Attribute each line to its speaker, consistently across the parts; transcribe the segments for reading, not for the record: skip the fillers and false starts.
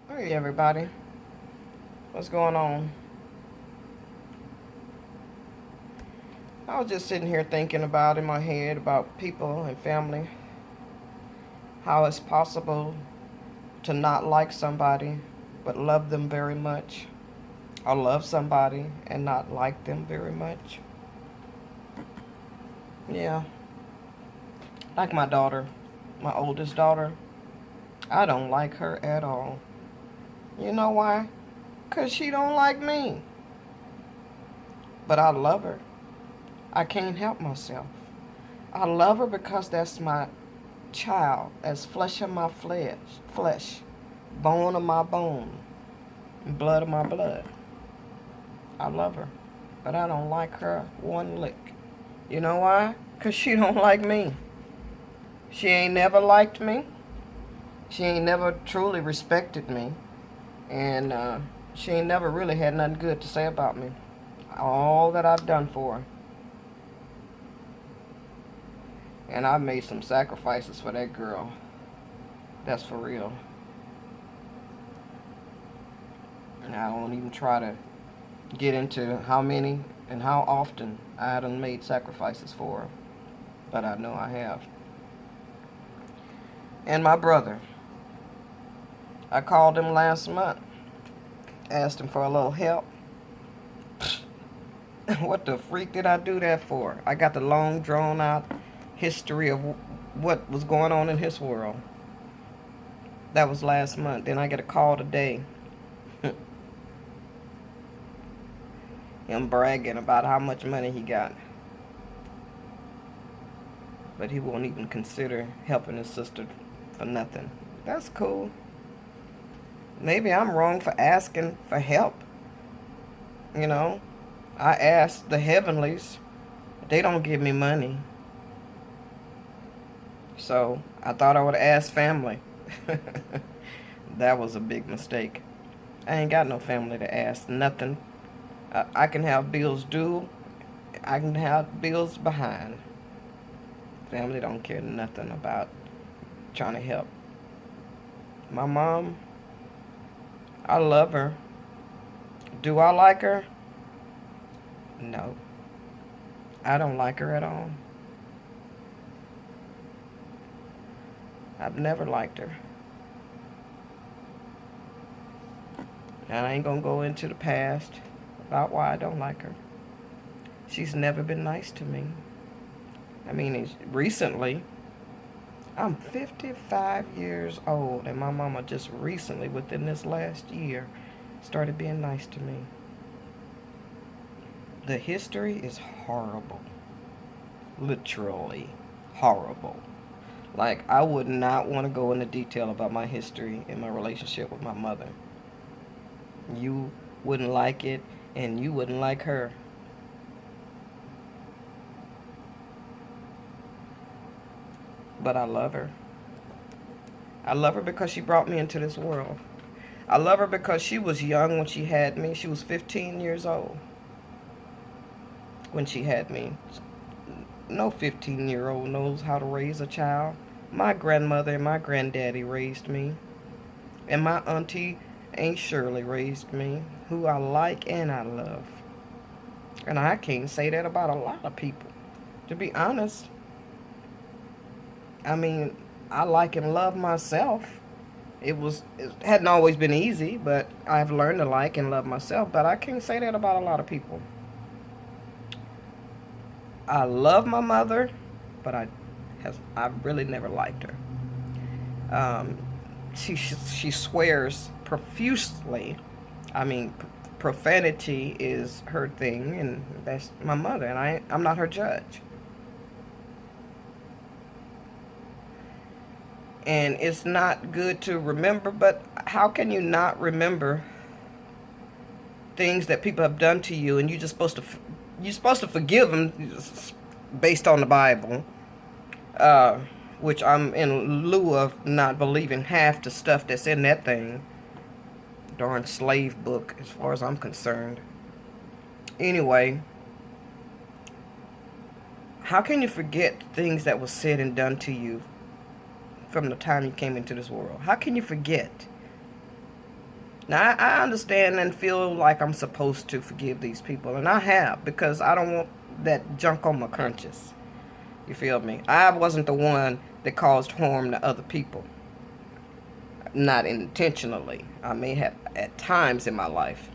Speaker 1: Hey everybody, what's going on? I was just sitting here thinking about in my head about people and family, how it's possible to not like somebody but love them very much, or love somebody and not like them very much. Yeah, like my daughter, my oldest daughter, I don't like her at all. You know why? 'Cause she don't like me. But I love her. I can't help myself. I love her because that's my child, as flesh of my flesh, bone of my bone, and blood of my blood. I love her, but I don't like her one lick. You know why? 'Cause she don't like me. She ain't never liked me. She ain't never truly respected me. And she ain't never really had nothing good to say about me. All that I've done for her. And I've made some sacrifices for that girl. That's for real. And I won't even try to get into how many and how often I done made sacrifices for her. But I know I have. And my brother, I called him last month, asked him for a little help. What the freak did I do that for? I got the long drawn out history of what was going on in his world. That was last month. Then I get a call today. Him bragging about how much money he got. But he won't even consider helping his sister for nothing. That's cool. Maybe I'm wrong for asking for help. You know, I asked the heavenlies. They don't give me money. So I thought I would ask family. That was a big mistake. I ain't got no family to ask nothing. I can have bills due. I can have bills behind. Family don't care nothing about trying to help. My mom, I love her. Do I like her? No. I don't like her at all. I've never liked her. And I ain't gonna go into the past about why I don't like her. She's never been nice to me. I mean, recently, I'm 55 years old, and my mama just recently, within this last year, started being nice to me. The history is horrible. Literally horrible. Like, I would not want to go into detail about my history and my relationship with my mother. You wouldn't like it, and you wouldn't like her. But I love her. I love her because she brought me into this world. I love her because she was young when she had me. She was 15 years old when she had me. No 15-year-old knows how to raise a child. My grandmother and my granddaddy raised me. And my auntie Aunt Shirley raised me, who I like and I love. And I can't say that about a lot of people. To be honest, I mean, I like and love myself. It hadn't always been easy, but I've learned to like and love myself. But I can't say that about a lot of people. I love my mother, but I really never liked her. Um, she swears profusely. I mean, profanity is her thing, and that's my mother, and I'm not her judge. And it's not good to remember, but how can you not remember things that people have done to you, and you're supposed to forgive them based on the Bible, uh, which I'm in lieu of not believing half the stuff that's in that thing. Darn slave book, as far as I'm concerned. Anyway, how can you forget things that were said and done to you from the time you came into this world? How can you forget? Now, I understand and feel like I'm supposed to forgive these people, and I have, because I don't want that junk on my conscience. You feel me? I wasn't the one that caused harm to other people. Not intentionally. I may have at times in my life,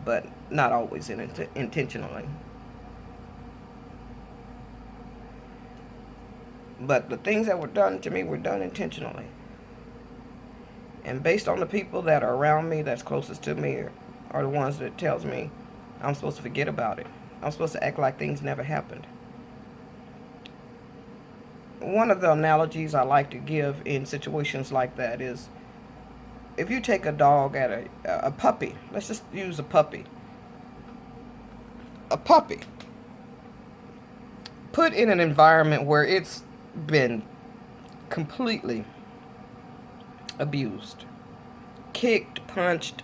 Speaker 1: but not always intentionally. But the things that were done to me were done intentionally. And based on the people that are around me, that's closest to me, are the ones that tells me I'm supposed to forget about it. I'm supposed to act like things never happened. One of the analogies I like to give in situations like that is, if you take a dog at a puppy, let's just use a puppy. A puppy put in an environment where it's been completely abused, kicked, punched,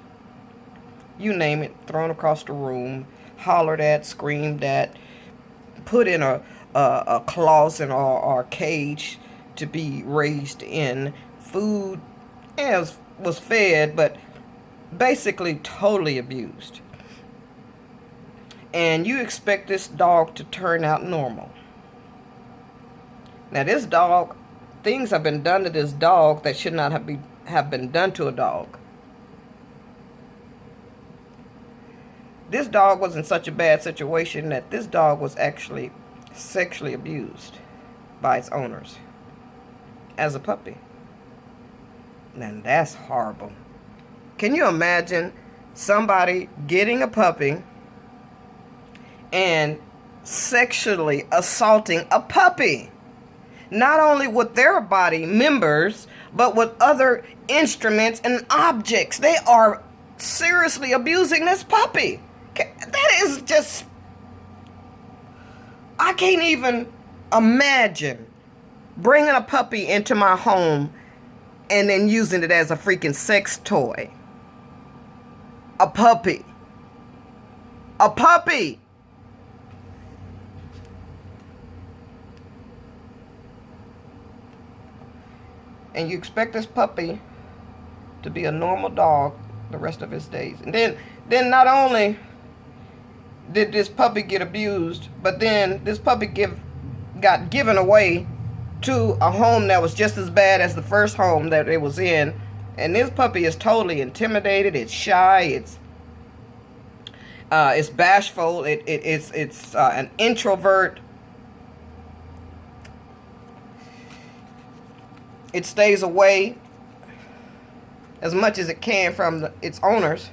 Speaker 1: you name it, thrown across the room, hollered at, screamed at, put in a closet or cage to be raised in, food was fed, but basically totally abused. And you expect this dog to turn out normal. Now this dog, things have been done to this dog that should not have been done to a dog. This dog was in such a bad situation that this dog was actually sexually abused by its owners as a puppy. And that's horrible. Can you imagine somebody getting a puppy and sexually assaulting a puppy? Not only with their body members, but with other instruments and objects. They are seriously abusing this puppy. That is just, I can't even imagine bringing a puppy into my home and then using it as a freaking sex toy. A puppy. A puppy. And you expect this puppy to be a normal dog the rest of his days. And then not only did this puppy get abused, but then this puppy got given away to a home that was just as bad as the first home that it was in. And this puppy is totally intimidated. It's shy. It's bashful. It's an introvert. It stays away as much as it can from its owners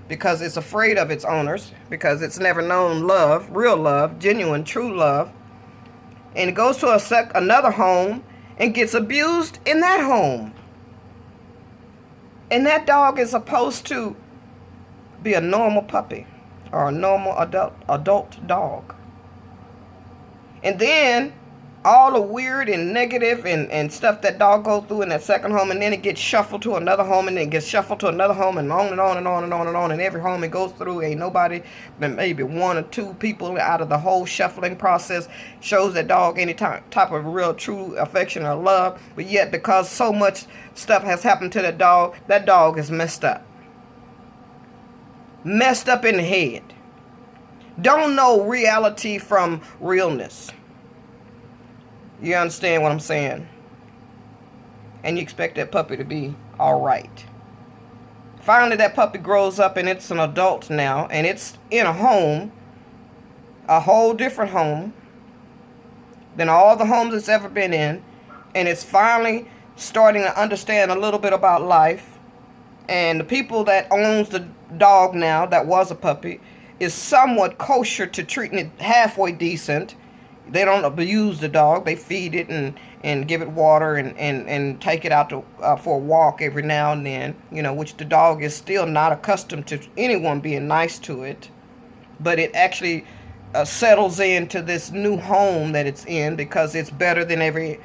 Speaker 1: because it's afraid of its owners, because it's never known love, real love, genuine, true love. And it goes to another home and gets abused in that home. And that dog is supposed to be a normal puppy or a normal adult dog. And then all the weird and negative and stuff that dog goes through in that second home, and then it gets shuffled to another home, and then it gets shuffled to another home, and on and on and on and on and on. And every home it goes through, ain't nobody but maybe one or two people out of the whole shuffling process shows that dog any type of real true affection or love. But yet, because so much stuff has happened to that dog is messed up. Messed up in the head. Don't know reality from realness. You understand what I'm saying? And you expect that puppy to be all right. Finally, that puppy grows up and it's an adult now, and it's in a home, a whole different home than all the homes it's ever been in, and it's finally starting to understand a little bit about life. And the people that owns the dog now, that was a puppy, is somewhat kosher to treating it halfway decent. They don't abuse the dog. They feed it and give it water and take it out for a walk every now and then, which the dog is still not accustomed to anyone being nice to it. But it actually settles into this new home that it's in because it's better than every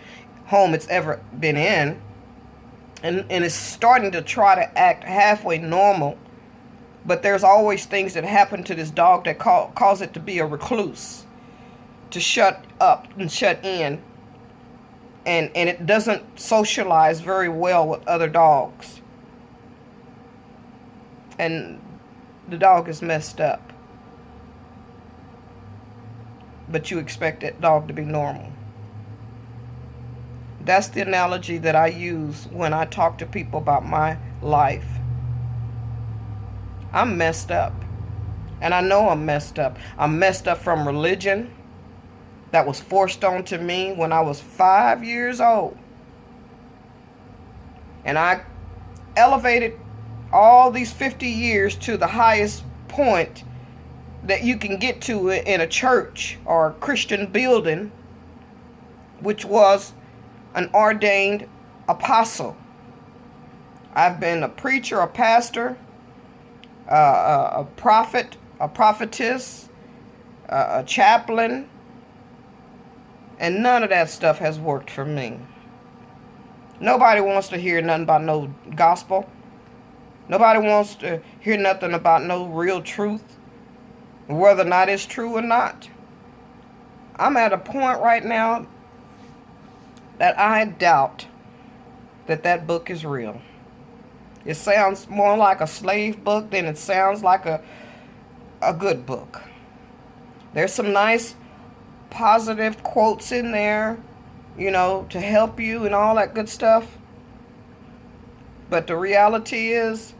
Speaker 1: home it's ever been in. And it's starting to try to act halfway normal. But there's always things that happen to this dog that cause it to be a recluse, to shut up and shut in, and it doesn't socialize very well with other dogs. and the dog is messed up, but you expect that dog to be normal. That's the analogy that I use when I talk to people about my life. I'm messed up. And I know I'm messed up. I'm messed up from religion that was forced onto me when I was 5 years old. And I elevated all these 50 years to the highest point that you can get to in a church or a Christian building, which was an ordained apostle. I've been a preacher, a pastor, a prophet, a prophetess, a chaplain, and none of that stuff has worked for me. Nobody wants to hear nothing about no gospel. Nobody wants to hear nothing about no real truth, whether or not it's true or not. I'm at a point right now that I doubt that that book is real. It sounds more like a slave book than it sounds like a good book. There's some nice positive quotes in there, to help you and all that good stuff. But the reality is,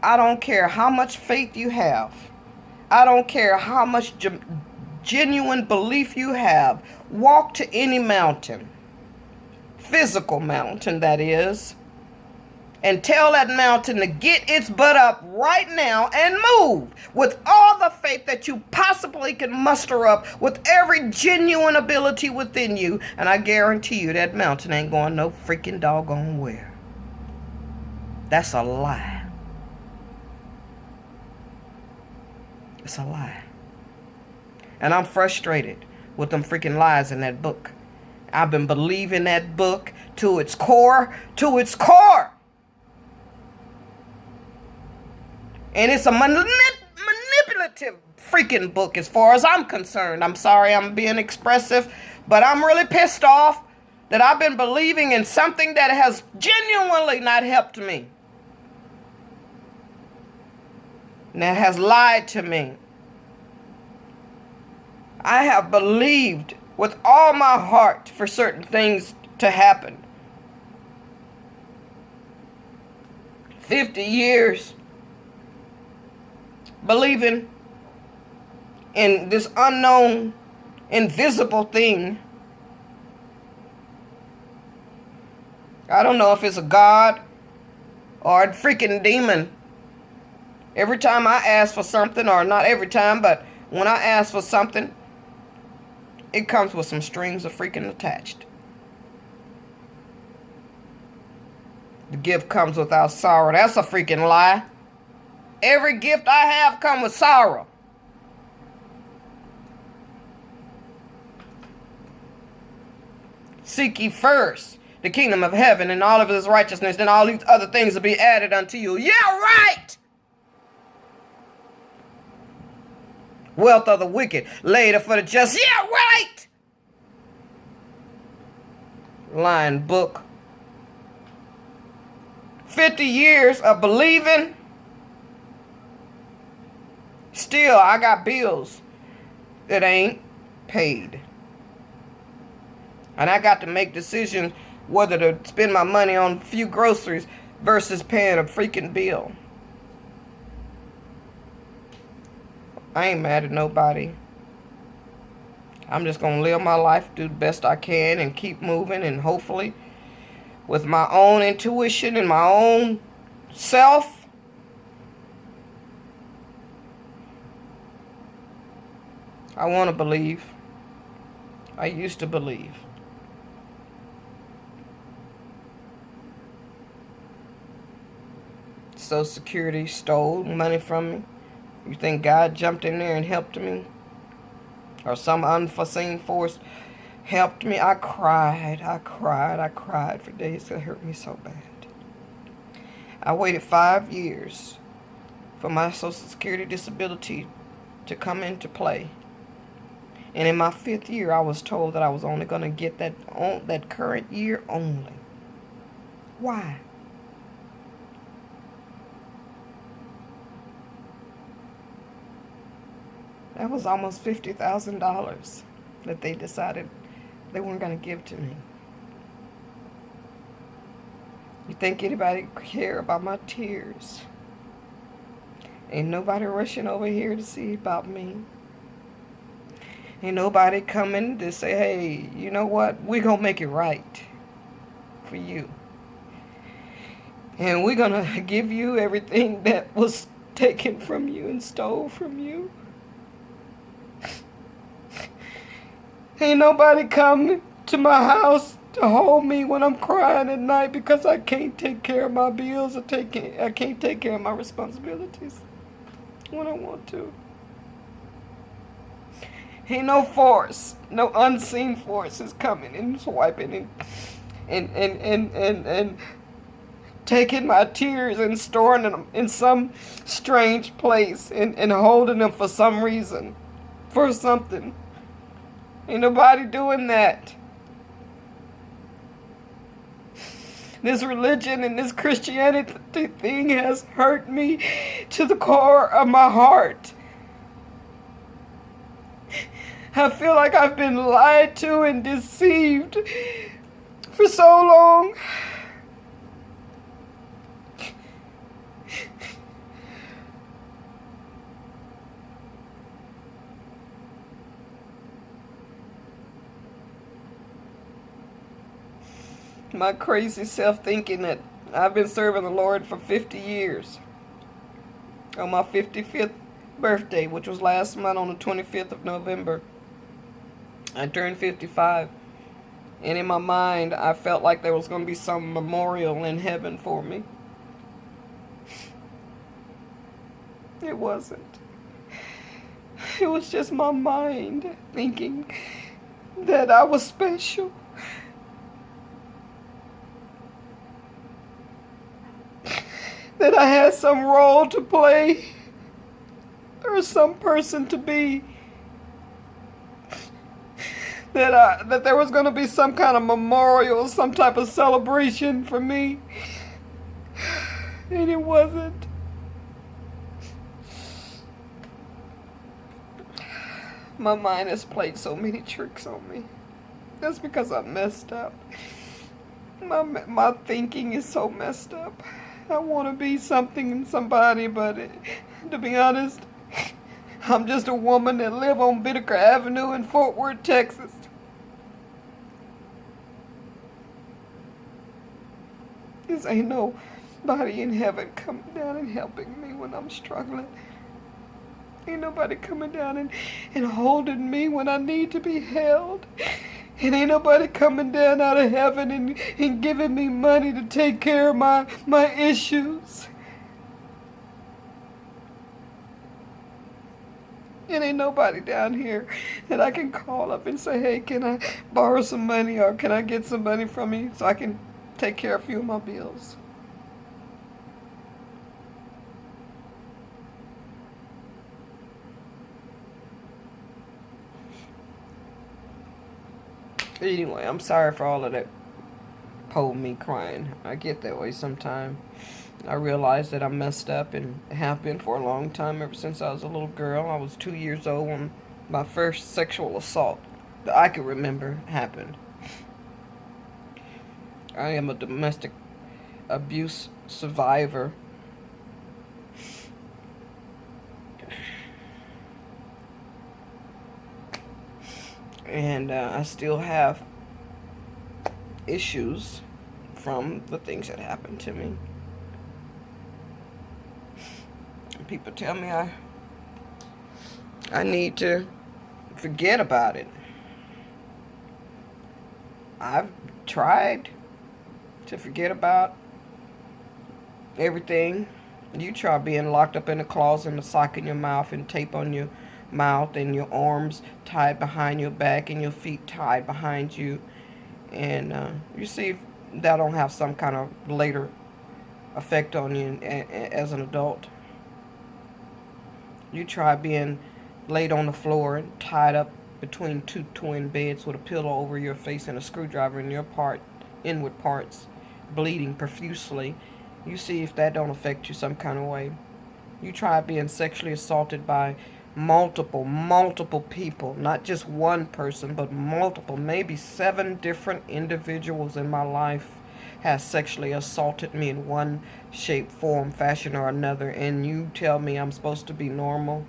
Speaker 1: I don't care how much faith you have. I don't care how much genuine belief you have. Walk to any mountain, physical mountain that is, and tell that mountain to get its butt up right now and move with all the faith that you possibly can muster up, with every genuine ability within you, and I guarantee you that mountain ain't going no freaking doggone where. That's a lie. It's a lie. And I'm frustrated with them freaking lies in that book. I've been believing that book to its core, And it's a manipulative freaking book as far as I'm concerned. I'm sorry I'm being expressive, but I'm really pissed off that I've been believing in something that has genuinely not helped me. And that has lied to me. I have believed with all my heart for certain things to happen. 50 years believing in this unknown, invisible thing. I don't know if it's a god or a freaking demon. Every time I ask for something, or not every time, but when I ask for something, it comes with some strings of freaking attached. The gift comes without sorrow. That's a freaking lie. Every gift I have comes with sorrow. Seek ye first the kingdom of heaven and all of his righteousness, and all these other things will be added unto you. Yeah, right! Wealth of the wicked laid up for the just. Yeah, right! Lying book. 50 years of believing. Still, I got bills that ain't paid. And I got to make decisions whether to spend my money on a few groceries versus paying a freaking bill. I ain't mad at nobody. I'm just going to live my life, do the best I can, and keep moving, and hopefully with my own intuition and my own self, I want to believe. I used to believe. Social Security stole money from me. You think God jumped in there and helped me? Or some unforeseen force helped me? I cried for days. It hurt me so bad. I waited 5 years for my Social Security disability to come into play. And in my 5th year, I was told that I was only going to get that current year only. Why? That was almost $50,000 that they decided they weren't going to give to me. You think anybody care about my tears? Ain't nobody rushing over here to see about me. Ain't nobody coming to say, hey, you know what? We're going to make it right for you. And we're going to give you everything that was taken from you and stole from you. Ain't nobody coming to my house to hold me when I'm crying at night because I can't take care of my bills or I can't take care of my responsibilities when I want to. Ain't no force, no unseen force is coming and swiping and taking my tears and storing them in some strange place and holding them for some reason, for something. Ain't nobody doing that. This religion and this Christianity thing has hurt me to the core of my heart. I feel like I've been lied to and deceived for so long. My crazy self thinking that I've been serving the Lord for 50 years. On my 55th birthday, which was last month on the 25th of November, I turned 55. And in my mind, I felt like there was going to be some memorial in heaven for me. It wasn't. It was just my mind thinking that I was special. That I had some role to play or some person to be. That there was going to be some kind of memorial, some type of celebration for me. And it wasn't. My mind has played so many tricks on me. That's because I messed up. My thinking is so messed up. I want to be something and somebody, but to be honest, I'm just a woman that live on Bittaker Avenue in Fort Worth, Texas. This ain't nobody in heaven coming down and helping me when I'm struggling. Ain't nobody coming down and holding me when I need to be held. And ain't nobody coming down out of heaven and giving me money to take care of my issues. And ain't nobody down here that I can call up and say, hey, can I borrow some money or can I get some money from you so I can take care of a few of my bills. Anyway, I'm sorry for all of that me crying. I get that way sometime. I realize that I messed up and have been for a long time ever since I was a little girl. I was 2 years old when my first sexual assault that I can remember happened. I am a domestic abuse survivor. And I still have issues from the things that happened to me. People tell me I need to forget about it. I've tried to forget about everything. You try being locked up in a closet and a sock in your mouth and tape on your mouth and your arms tied behind your back and your feet tied behind you. And you see if that don't have some kind of later effect on you as an adult. You try being laid on the floor and tied up between two twin beds with a pillow over your face and a screwdriver in your inward parts, bleeding profusely. You see if that don't affect you some kind of way. You try being sexually assaulted by multiple people, not just one person, but multiple, maybe 7 different individuals in my life has sexually assaulted me in one shape, form, fashion, or another, and you tell me I'm supposed to be normal?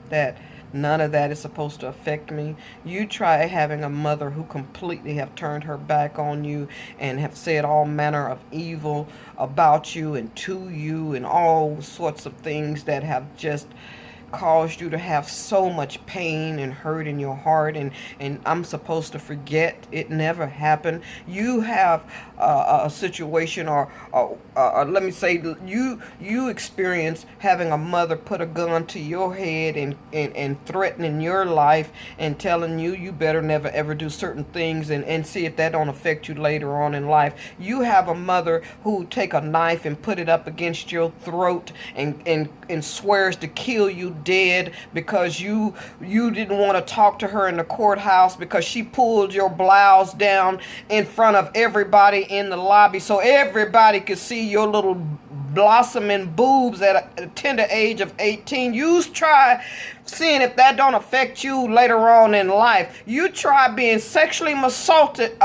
Speaker 1: That none of that is supposed to affect me? You try having a mother who completely have turned her back on you and have said all manner of evil about you and to you and all sorts of things that have just caused you to have so much pain and hurt in your heart, and I'm supposed to forget it never happened. You have a situation, or let me say, you experience having a mother put a gun to your head and threatening your life and telling you you better never ever do certain things, and see if that don't affect you later on in life. You have a mother who take a knife and put it up against your throat and swears to kill you dead because you didn't want to talk to her in the courthouse because she pulled your blouse down in front of everybody in the lobby so everybody could see your little blossoming boobs at a tender age of 18. You try seeing if that don't affect you later on in life. You try being sexually assaulted.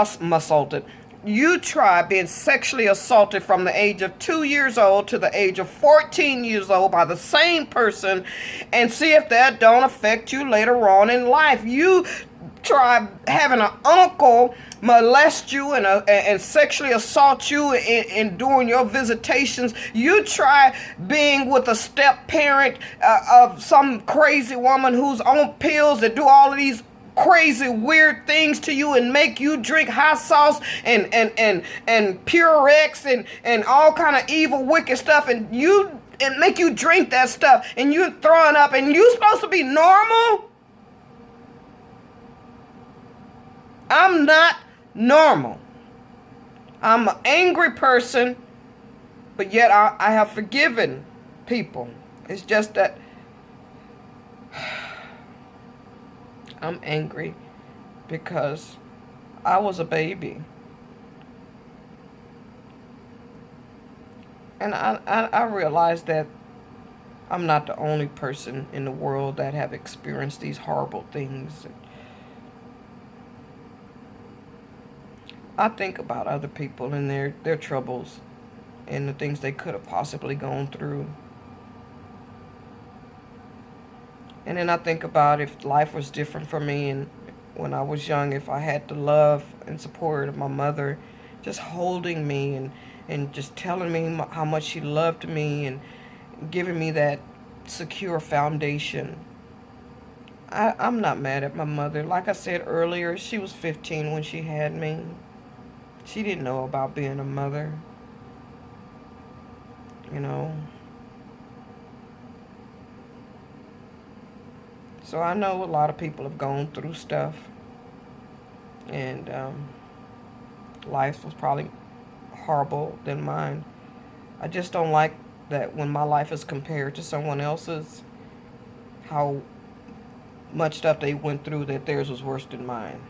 Speaker 1: You try being sexually assaulted from the age of 2 years old to the age of 14 years old by the same person and see if that don't affect you later on in life. You try having an uncle molest you and sexually assault you in during your visitations. You try being with a step parent of some crazy woman who's on pills that do all of these crazy weird things to you and make you drink hot sauce and Purex and all kind of evil wicked stuff, and make you drink that stuff, and you're throwing up, and you supposed to be normal? I'm not normal. I'm an angry person, but yet I have forgiven people. It's just that I'm angry because I was a baby. And I realize that I'm not the only person in the world that have experienced these horrible things. I think about other people and their troubles and the things they could have possibly gone through. And then I think about if life was different for me and when I was young, if I had the love and support of my mother just holding me and just telling me how much she loved me and giving me that secure foundation. I'm not mad at my mother. Like I said earlier, she was 15 when she had me. She didn't know about being a mother, you know. So I know a lot of people have gone through stuff, and life was probably horrible than mine. I just don't like that when my life is compared to someone else's, how much stuff they went through that theirs was worse than mine.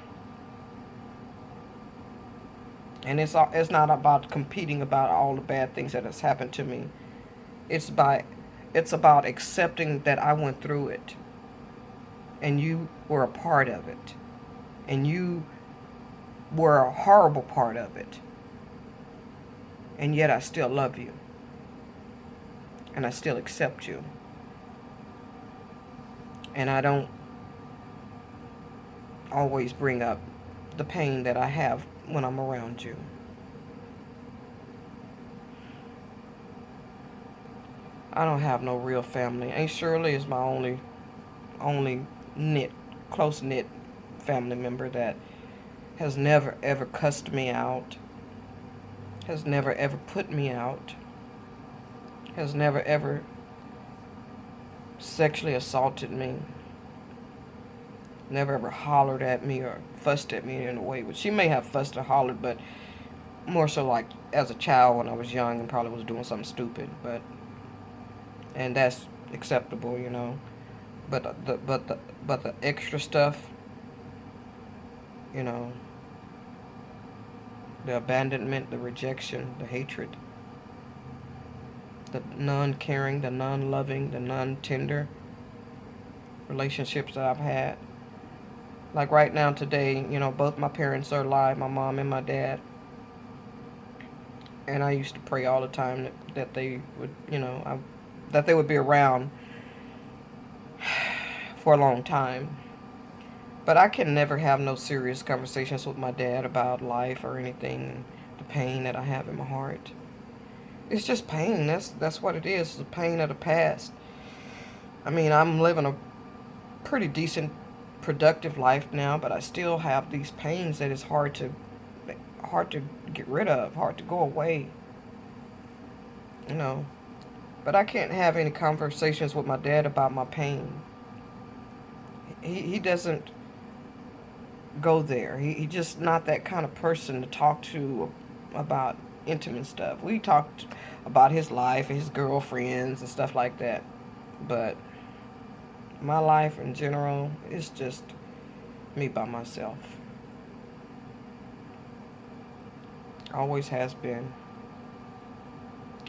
Speaker 1: And it's not about competing about all the bad things that has happened to me. It's about accepting that I went through it, and you were a part of it, and you were a horrible part of it, and yet I still love you, and I still accept you, and I don't always bring up the pain that I have when I'm around you. I don't have no real family. Aunt Shirley is my only close knit family member that has never ever cussed me out, has never ever put me out, has never ever sexually assaulted me, never ever hollered at me or fussed at me in a way. But she may have fussed or hollered, but more so like as a child when I was young and probably was doing something stupid. And that's acceptable, you know. But the extra stuff, you know, the abandonment, the rejection, the hatred, the non-caring, the non-loving, the non-tender, relationships that I've had. Like right now, today, both my parents are alive, my mom and my dad. And I used to pray all the time that they would, that they would be around for a long time. But I can never have no serious conversations with my dad about life or anything, the pain that I have in my heart. It's just pain. That's what it is. It's the pain of the past. I mean, I'm living a pretty decent, productive life now, but I still have these pains that is hard to get rid of, hard to go away. You know. But I can't have any conversations with my dad about my pain. He doesn't go there. He just not that kind of person to talk to about intimate stuff. We talked about his life and his girlfriends and stuff like that. But my life in general is just me by myself. Always has been.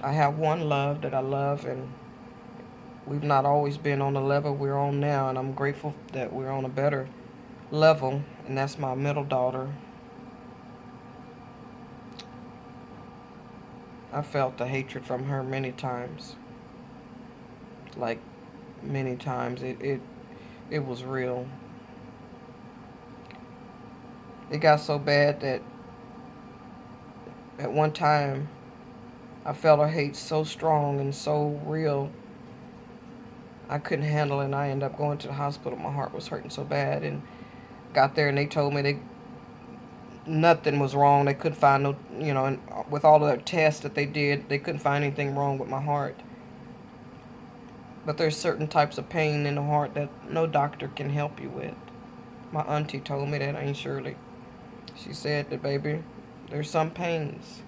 Speaker 1: I have one love that I love, and we've not always been on the level we're on now, and I'm grateful that we're on a better level, and that's my middle daughter. I felt the hatred from her many times. Like many times. It was real. It got so bad that at one time I felt her hate so strong and so real I couldn't handle it, and I ended up going to the hospital. My heart was hurting so bad, and got there and they told me nothing was wrong. They couldn't find no, and with all of the tests that they did, they couldn't find anything wrong with my heart. But there's certain types of pain in the heart that no doctor can help you with. My auntie told me that, Aunt Shirley. She said that, baby, there's some pains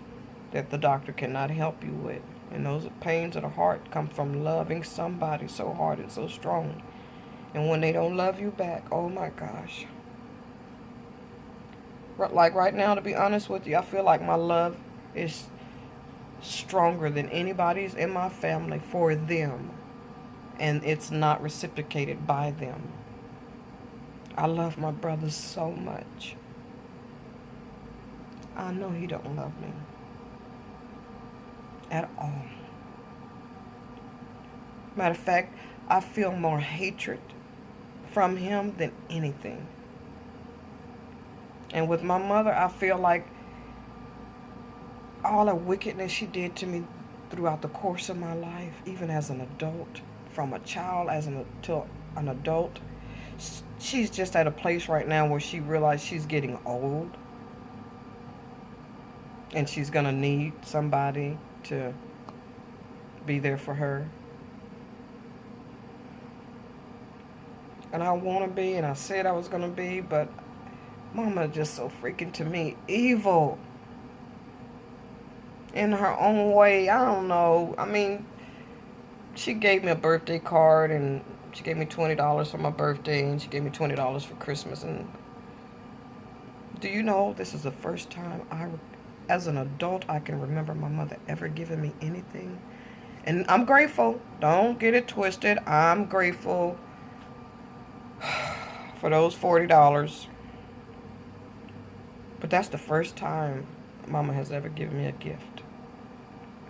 Speaker 1: that the doctor cannot help you with. And those pains of the heart come from loving somebody so hard and so strong. And when they don't love you back, oh my gosh. Like right now, to be honest with you, I feel like my love is stronger than anybody's in my family for them. And it's not reciprocated by them. I love my brother so much. I know he don't love me at all. Matter of fact, I feel more hatred from him than anything. And with my mother, I feel like all the wickedness she did to me throughout the course of my life, even as an adult, from a child to an adult, she's just at a place right now where she realizes she's getting old and she's going to need somebody to be there for her. And I want to be, and I said I was going to be, but Mama just so freaking, to me, evil. In her own way. I don't know. I mean, she gave me a birthday card, and she gave me $20 for my birthday, and she gave me $20 for Christmas. And do you know, this is the first time as an adult, I can remember my mother ever giving me anything. And I'm grateful. Don't get it twisted. I'm grateful for those $40. But that's the first time Mama has ever given me a gift.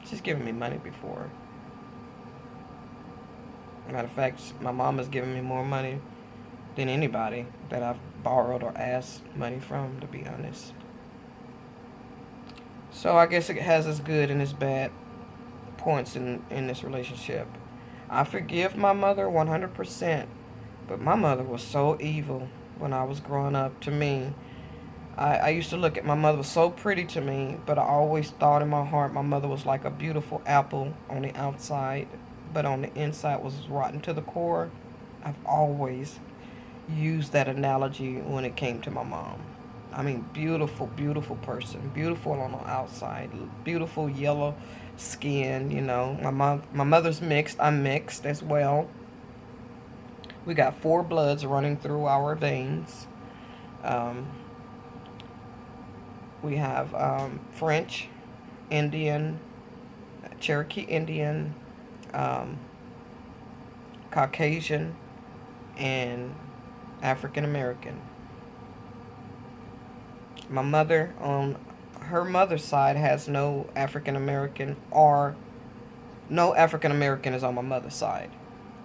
Speaker 1: She's given me money before. Matter of fact, my mom has given me more money than anybody that I've borrowed or asked money from, to be honest. So I guess it has its good and its bad points in this relationship. I forgive my mother 100%, but my mother was so evil when I was growing up to me. I used to look at my mother was so pretty to me, but I always thought in my heart my mother was like a beautiful apple on the outside, but on the inside was rotten to the core. I've always used that analogy when it came to my mom. I mean, beautiful, beautiful person, beautiful on the outside, beautiful yellow skin. My mother's mixed. I'm mixed as well. We got four bloods running through our veins. We have French, Indian, Cherokee Indian, Caucasian, and African American. My mother, on her mother's side, has no African American, or no African American is on my mother's side.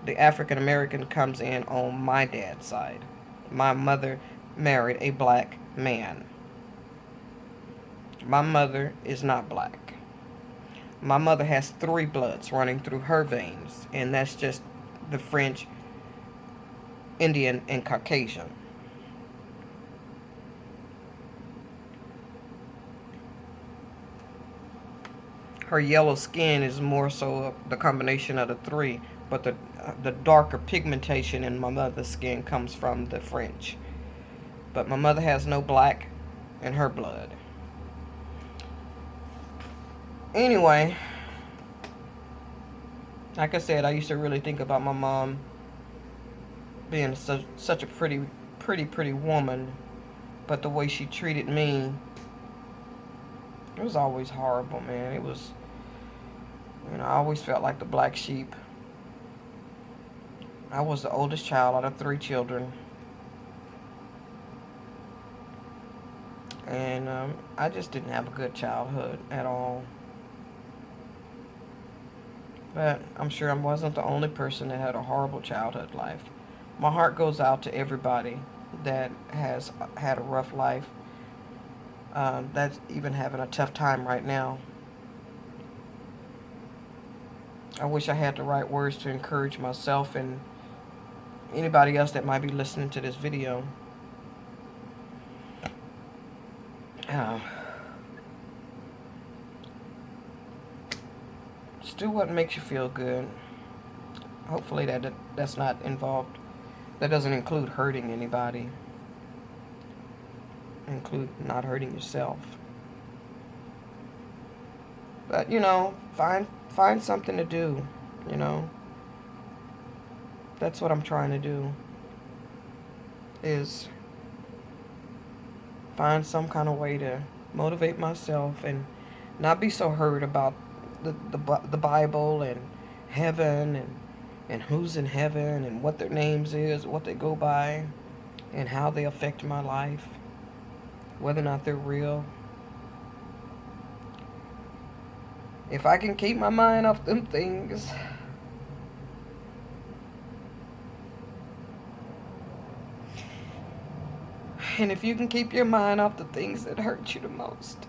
Speaker 1: The African American comes in on my dad's side. My mother married a black man. My mother is not black. My mother has three bloods running through her veins, and that's just the French, Indian, and Caucasian. Her yellow skin is more so the combination of the three, but the darker pigmentation in my mother's skin comes from the French. But my mother has no black in her blood. Anyway, like I said, I used to really think about my mom being such a pretty woman, but the way she treated me, it was always horrible, man. It was, I always felt like the black sheep. I was the oldest child out of three children. And I just didn't have a good childhood at all. But I'm sure I wasn't the only person that had a horrible childhood life. My heart goes out to everybody that has had a rough life, that's even having a tough time right now. I wish I had the right words to encourage myself and anybody else that might be listening to this video. Uh, just do what makes you feel good. Hopefully that's not involved. That doesn't include hurting anybody. Include not hurting yourself. But find something to do. You know, that's what I'm trying to do. Is find some kind of way to motivate myself and not be so hurt about the Bible and heaven and who's in heaven and what their names is, what they go by, and how they affect my life, whether or not they're real. If I can keep my mind off them things, and if you can keep your mind off the things that hurt you the most,